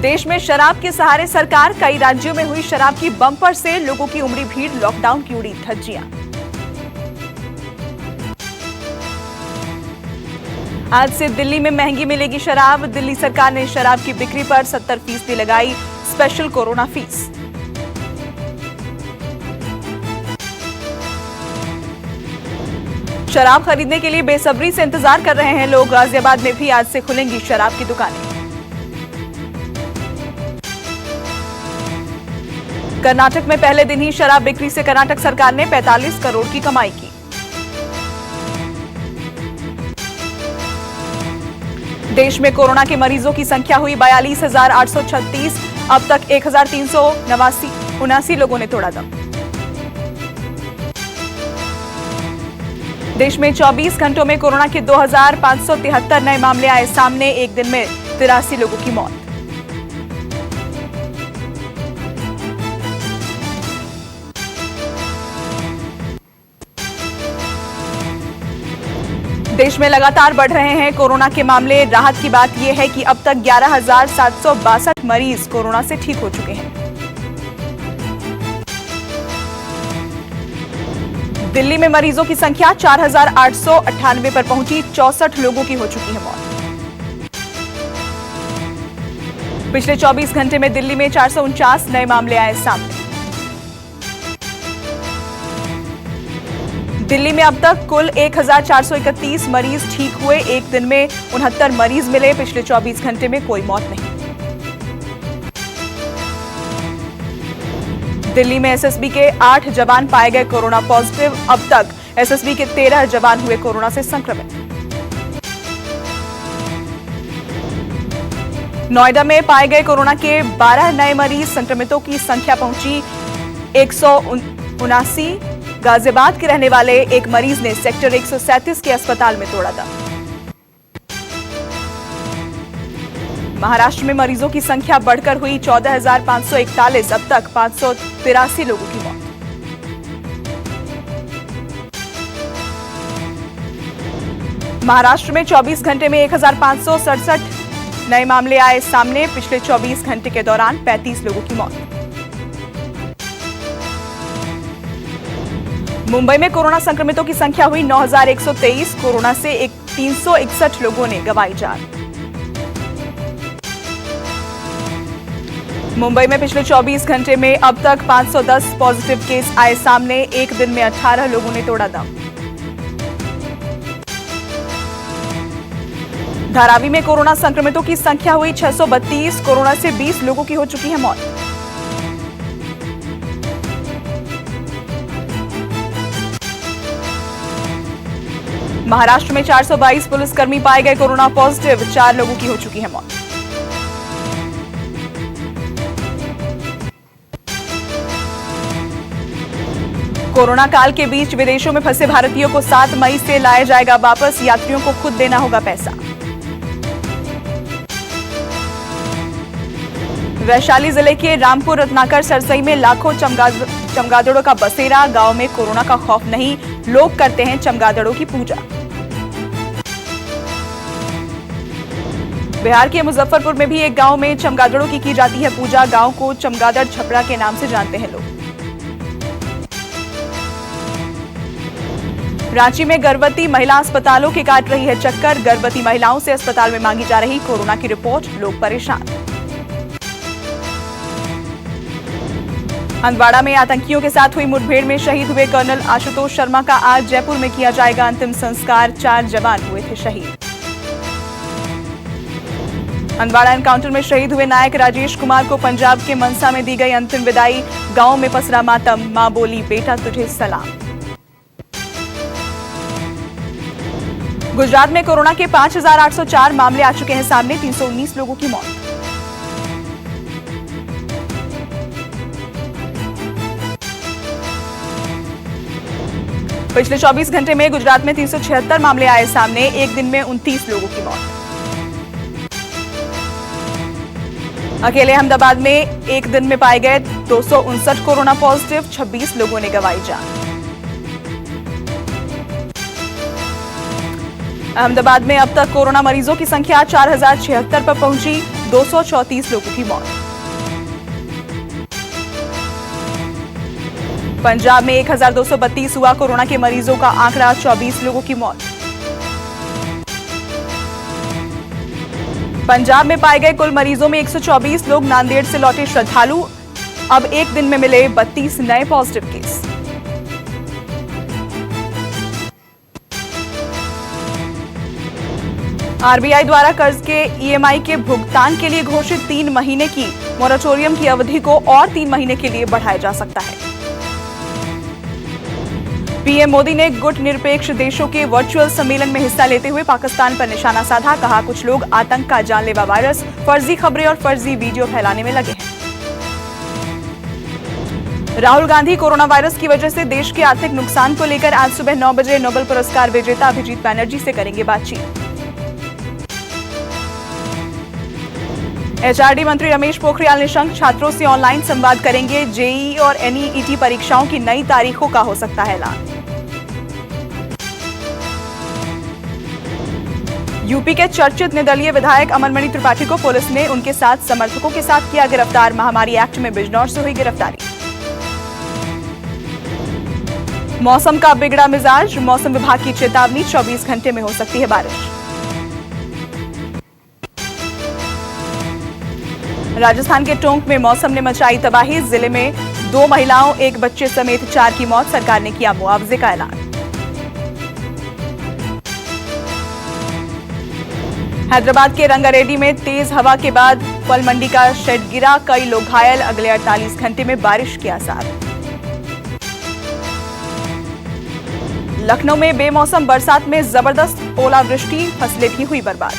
देश में शराब के सहारे सरकार, कई राज्यों में हुई शराब की बम्पर से लोगों की उमड़ी भीड़, लॉकडाउन की उड़ी धज्जियां। आज से दिल्ली में महंगी मिलेगी शराब। दिल्ली सरकार ने शराब की बिक्री पर 70% लगाई स्पेशल कोरोना फीस। शराब खरीदने के लिए बेसब्री से इंतजार कर रहे हैं लोग। गाजियाबाद में भी आज से खुलेंगी शराब की दुकानें। कर्नाटक में पहले दिन ही शराब बिक्री से कर्नाटक सरकार ने 45 करोड़ की कमाई की। देश में कोरोना के मरीजों की संख्या हुई 42,836। अब तक 1,379 लोगों ने तोड़ा दम। देश में 24 घंटों में कोरोना के 2,573 नए मामले आए सामने। एक दिन में 83 लोगों की मौत। देश में लगातार बढ़ रहे हैं कोरोना के मामले। राहत की बात यह है कि अब तक 11,762 मरीज कोरोना से ठीक हो चुके हैं। दिल्ली में मरीजों की संख्या 4,898 पर पहुंची। 64 लोगों की हो चुकी है मौत। पिछले 24 घंटे में दिल्ली में 449 नए मामले आए सामने। दिल्ली में अब तक कुल 1,431 मरीज ठीक हुए। एक दिन में 69 मरीज मिले। पिछले 24 घंटे में कोई मौत नहीं। दिल्ली में एसएसबी के 8 जवान पाए गए कोरोना पॉजिटिव। अब तक एसएसबी के 13 जवान हुए कोरोना से संक्रमित। नोएडा में पाए गए कोरोना के 12 नए मरीज। संक्रमितों की संख्या पहुंची 179। गाजियाबाद के रहने वाले एक मरीज ने सेक्टर 137 के अस्पताल में तोड़ा दम। महाराष्ट्र में मरीजों की संख्या बढ़कर हुई 14,541। अब तक 583 लोगों की मौत। महाराष्ट्र में 24 घंटे में 1,567 नए मामले आए सामने। पिछले 24 घंटे के दौरान 35 लोगों की मौत। मुंबई में कोरोना संक्रमितों की संख्या हुई 9,123। कोरोना से 361 लोगों ने गंवाई जान। मुंबई में पिछले 24 घंटे में अब तक 510 पॉजिटिव केस आए सामने। एक दिन में 18 लोगों ने तोड़ा दम। धारावी में कोरोना संक्रमितों की संख्या हुई 632। कोरोना से 20 लोगों की हो चुकी है मौत। महाराष्ट्र में 422 पुलिसकर्मी पाए गए कोरोना पॉजिटिव। 4 लोगों की हो चुकी है मौत। कोरोना काल के बीच विदेशों में फंसे भारतीयों को 7 मई से लाया जाएगा वापस। यात्रियों को खुद देना होगा पैसा। वैशाली जिले के रामपुर रत्नाकर सरसई में लाखों चमगादड़ों का बसेरा। गांव में कोरोना का खौफ नहीं, लोग करते हैं चमगादड़ों की पूजा। बिहार के मुजफ्फरपुर में भी एक गांव में चमगादड़ों की जाती है पूजा। गांव को चमगादड़ छपरा के नाम से जानते हैं लोग। रांची में गर्भवती महिला अस्पतालों के काट रही है चक्कर। गर्भवती महिलाओं से अस्पताल में मांगी जा रही कोरोना की रिपोर्ट, लोग परेशान। हंदवाड़ा में आतंकियों के साथ हुई मुठभेड़ में शहीद हुए कर्नल आशुतोष शर्मा का आज जयपुर में किया जाएगा अंतिम संस्कार। 4 जवान हुए थे शहीद। हंदवाड़ा एनकाउंटर में शहीद हुए नायक राजेश कुमार को पंजाब के मनसा में दी गई अंतिम विदाई। गांव में पसरा मातम, मां बोली बेटा तुझे सलाम। गुजरात में कोरोना के 5,804 मामले आ चुके हैं सामने। 319 लोगों की मौत। पिछले 24 घंटे में गुजरात में 376 मामले आए सामने। एक दिन में 29 लोगों की मौत। अकेले अहमदाबाद में एक दिन में पाए गए 259 कोरोना पॉजिटिव। 26 लोगों ने गंवाई जान। अहमदाबाद में अब तक कोरोना मरीजों की संख्या 4,076 पर पहुंची। 234 लोगों की मौत। पंजाब में 1232 हुआ कोरोना के मरीजों का आंकड़ा, 24 लोगों की मौत। पंजाब में पाए गए कुल मरीजों में 124 लोग नांदेड़ से लौटे श्रद्धालु। अब एक दिन में मिले 32 नए पॉजिटिव केस। आरबीआई द्वारा कर्ज के ईएमआई के भुगतान के लिए घोषित 3 महीने की मोरेटोरियम की अवधि को और 3 महीने के लिए बढ़ाया जा सकता है। पीएम मोदी ने गुट निरपेक्ष देशों के वर्चुअल सम्मेलन में हिस्सा लेते हुए पाकिस्तान पर निशाना साधा। कहा, कुछ लोग आतंक का जानलेवा वायरस, फर्जी खबरें और फर्जी वीडियो फैलाने में लगे हैं। राहुल गांधी कोरोना वायरस की वजह से देश के आर्थिक नुकसान को लेकर आज सुबह 9 बजे नोबेल पुरस्कार विजेता अभिजीत बैनर्जी से करेंगे बातचीत। एचआरडी मंत्री रमेश पोखरियाल निशंक छात्रों से ऑनलाइन संवाद करेंगे। जेईई और एनईईटी परीक्षाओं की नई तारीखों का हो सकता है ऐलान। यूपी के चर्चित निर्दलीय विधायक अमरमणि त्रिपाठी को पुलिस ने उनके साथ समर्थकों के साथ किया गिरफ्तार। महामारी एक्ट में बिजनौर से हुई गिरफ्तारी। मौसम का बिगड़ा मिजाज, मौसम विभाग की चेतावनी, 24 घंटे में हो सकती है बारिश। राजस्थान के टोंक में मौसम ने मचाई तबाही। जिले में 2 महिलाओं, 1 बच्चे समेत 4 की मौत। सरकार ने किया मुआवजे का ऐलान। हैदराबाद के रंगारेड्डी में तेज हवा के बाद फल मंडी का शेड गिरा, कई लोग घायल। अगले 48 घंटे में बारिश के आसार। लखनऊ में बेमौसम बरसात में जबरदस्त ओलावृष्टि, फसलें भी हुई बर्बाद।